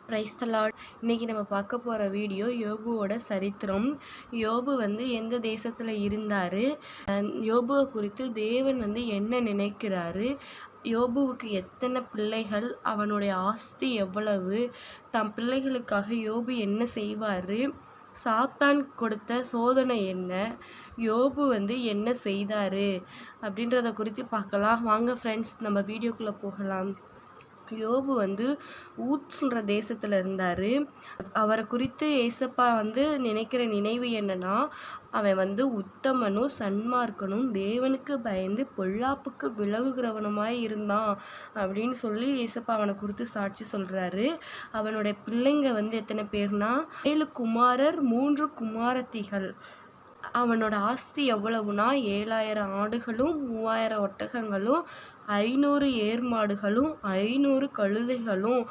Praise the Lord. இன்னைக்கு நம்ம பார்க்க போகிற வீடியோ யோபுவோட சரித்திரம். யோபு எந்த தேசத்தில் இருந்தார், யோபுவை குறித்து தேவன் என்ன நினைக்கிறாரு, யோபுவுக்கு எத்தனை பிள்ளைகள், அவனுடைய ஆஸ்தி எவ்வளவு, தம் பிள்ளைகளுக்காக யோபு என்ன செய்வார், சாத்தான் கொடுத்த சோதனை என்ன, யோபு என்ன செய்தார் அப்படின்றத குறித்து பார்க்கலாம். வாங்க ஃப்ரெண்ட்ஸ், நம்ம வீடியோக்குள்ளே போகலாம். யோபு ஊத்ஸ்ன்ற தேசத்தில் இருந்தார். அவரை குறித்து ஏசப்பா நினைக்கிற நினைவு என்னன்னா, அவன் உத்தமனும் சன்மார்க்கனும் தேவனுக்கு பயந்து பொல்லாப்புக்கு விலகுகிறவனுமாய் இருந்தான் அப்படின்னு சொல்லி ஏசப்பா அவனை குறித்து சாட்சி சொல்கிறாரு. அவனுடைய பிள்ளைங்க எத்தனை பேர்னா 7 குமாரர் 3 குமாரத்திகள். அவனோட ஆஸ்தி எவ்வளவுனா 7000 ஆடுகளும் 3000 ஒட்டகங்களும் 500 ஏர் மாடுகளும் 500 கழுதைகளும்